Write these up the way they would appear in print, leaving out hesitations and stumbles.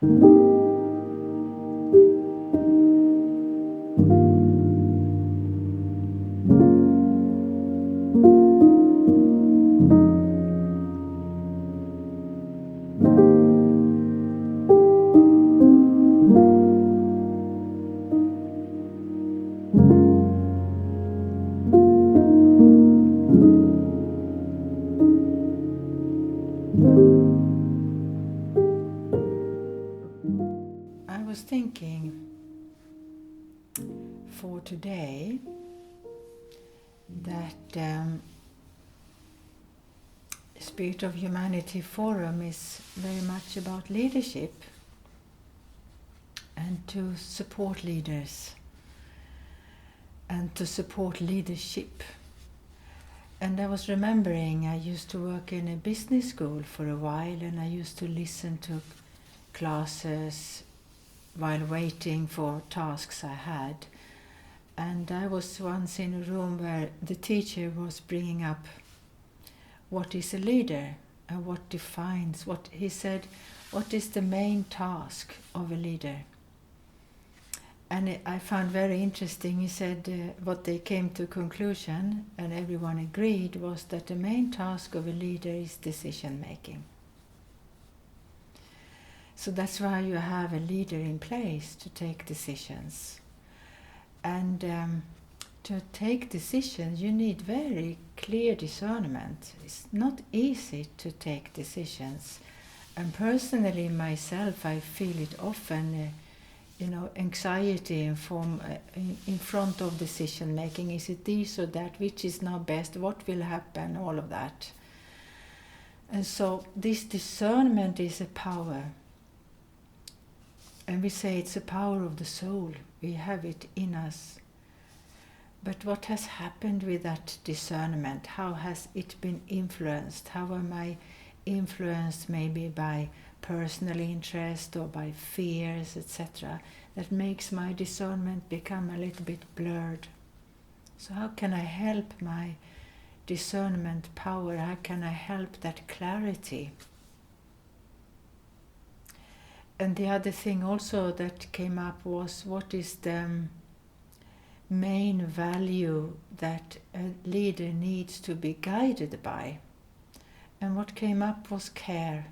I was thinking for today that Spirit of Humanity Forum is very much about leadership and to support leaders and to support leadership. And I was remembering I used to work in a business school for a while, and I used to listen to classes while waiting for tasks I had. And I was once in a room where the teacher was bringing up what is a leader and what defines what he said, what is the main task of a leader? And I found very interesting. He said what they came to conclusion, and everyone agreed, was that the main task of a leader is decision making. So that's why you have a leader in place to take decisions. And to take decisions, you need very clear discernment. It's not easy to take decisions. And personally, myself, I feel it often, anxiety in front of decision making. Is it this or that? Which is now best? What will happen? All of that. And so this discernment is a power. And we say it's a power of the soul. We have it in us. But what has happened with that discernment? How has it been influenced? How am I influenced maybe by personal interest or by fears, etc., that makes my discernment become a little bit blurred? So how can I help my discernment power? How can I help that clarity? And the other thing also that came up was, what is the main value that a leader needs to be guided by? And what came up was care.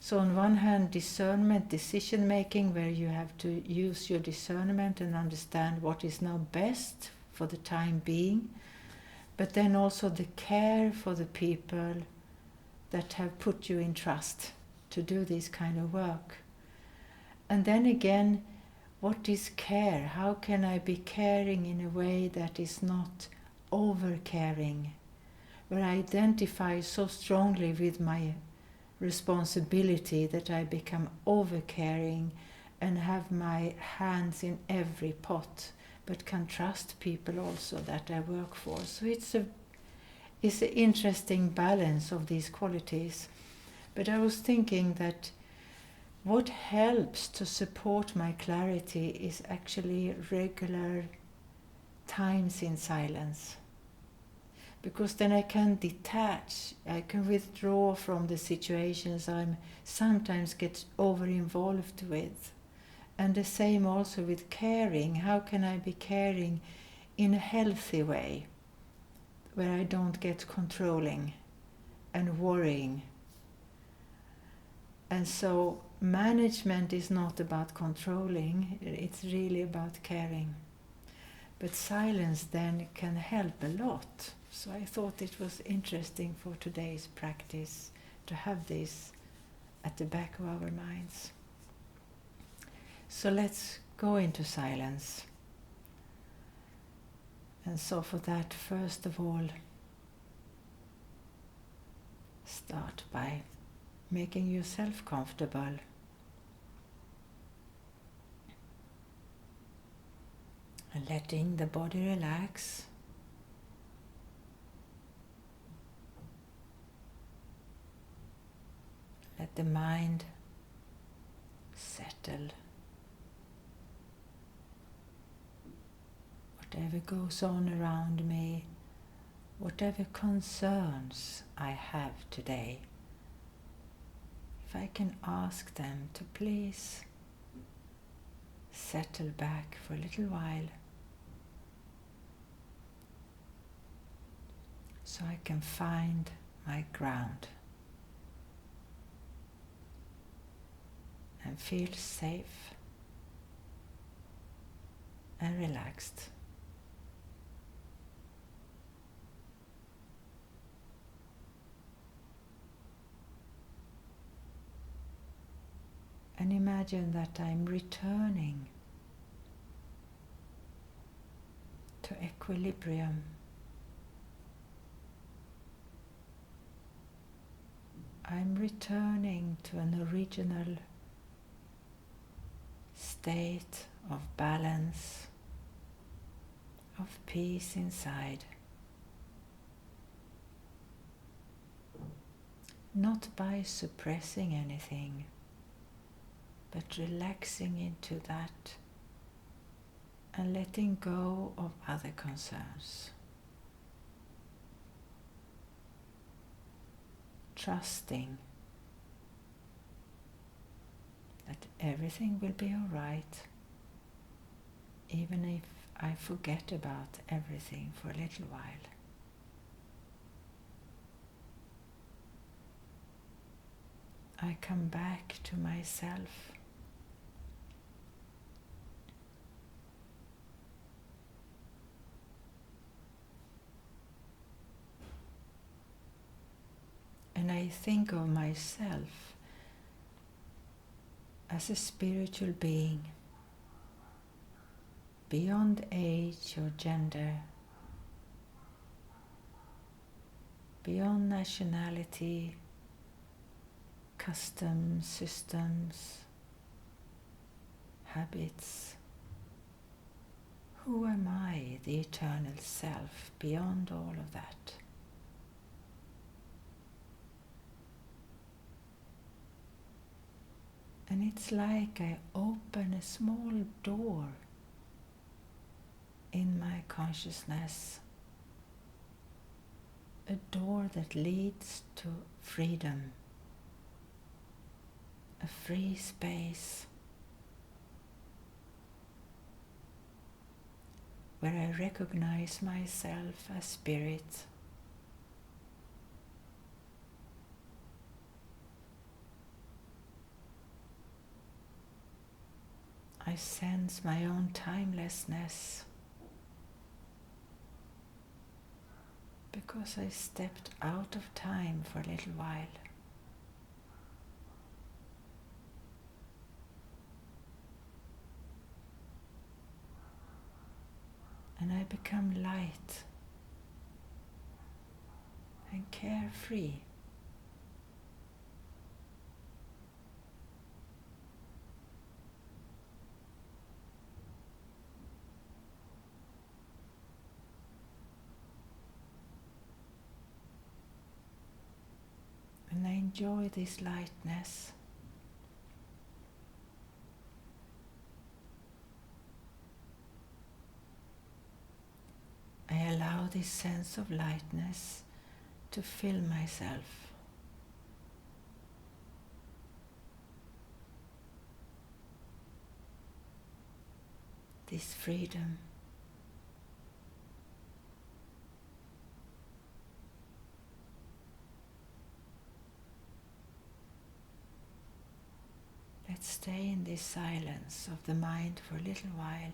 So on one hand, discernment, decision making, where you have to use your discernment and understand what is now best for the time being, but then also the care for the people that have put you in trust to do this kind of work. And then again, what is care? How can I be caring in a way that is not over-caring, where I identify so strongly with my responsibility that I become over-caring and have my hands in every pot, but can trust people also that I work for. So it's an interesting balance of these qualities. But I was thinking that what helps to support my clarity is actually regular times in silence. Because then I can detach, I can withdraw from the situations I'm sometimes get over-involved with. And the same also with caring. How can I be caring in a healthy way, where I don't get controlling and worrying? And so management is not about controlling, it's really about caring. But silence then can help a lot. So I thought it was interesting for today's practice to have this at the back of our minds. So let's go into silence. And so for that, first of all, start by making yourself comfortable. And letting the body relax. Let the mind settle. Whatever goes on around me, whatever concerns I have today, if I can ask them to please settle back for a little while so I can find my ground and feel safe and relaxed. And imagine that I'm returning to equilibrium. I'm returning to an original state of balance, of peace inside. Not by suppressing anything, but relaxing into that and letting go of other concerns. Trusting that everything will be all right, even if I forget about everything for a little while. I come back to myself. And I think of myself as a spiritual being, beyond age or gender, beyond nationality, customs, systems, habits. Who am I, the eternal self, beyond all of that? And it's like I open a small door in my consciousness, a door that leads to freedom, a free space where I recognize myself as spirit. I sense my own timelessness because I stepped out of time for a little while. And I become light and carefree. And I enjoy this lightness. I allow this sense of lightness to fill myself. This freedom. Let's stay in this silence of the mind for a little while.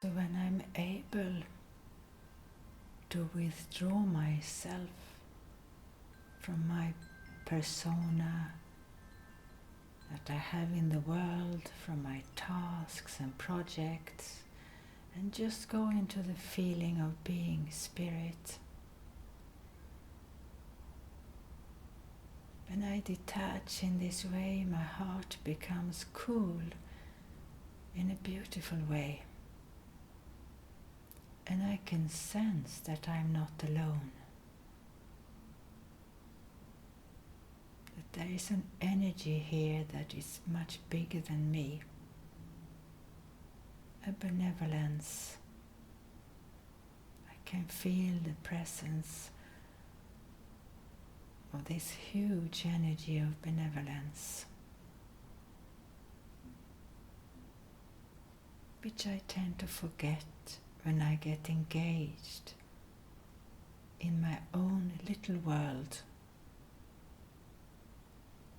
So when I'm able to withdraw myself from my persona that I have in the world, from my tasks and projects, and just go into the feeling of being spirit. When I detach in this way, my heart becomes cool in a beautiful way. And I can sense that I'm not alone. That there is an energy here that is much bigger than me. A benevolence. I can feel the presence of this huge energy of benevolence, which I tend to forget when I get engaged in my own little world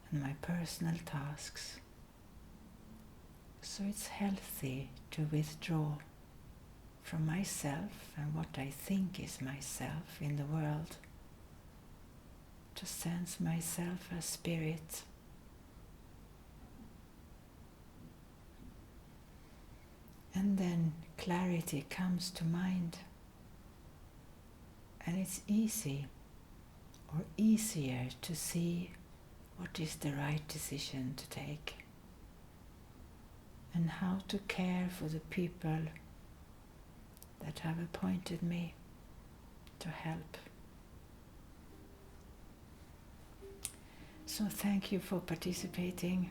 and my personal tasks. So it's healthy to withdraw from myself and what I think is myself in the world, to sense myself as spirit. And then clarity comes to mind, and it's easy or easier to see what is the right decision to take and how to care for the people that have appointed me to help. So thank you for participating.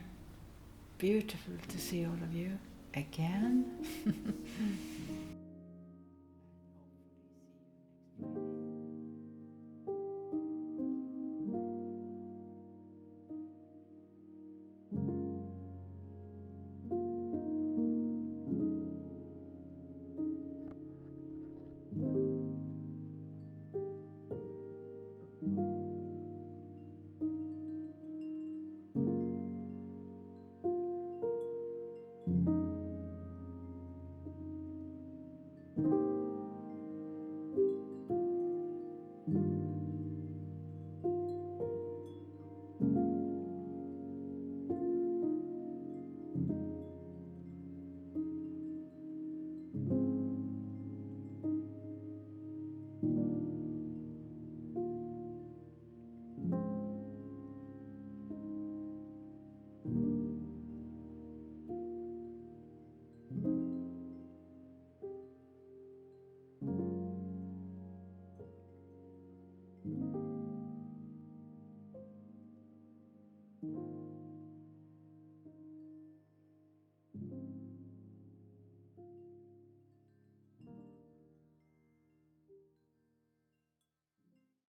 Beautiful to see all of you again.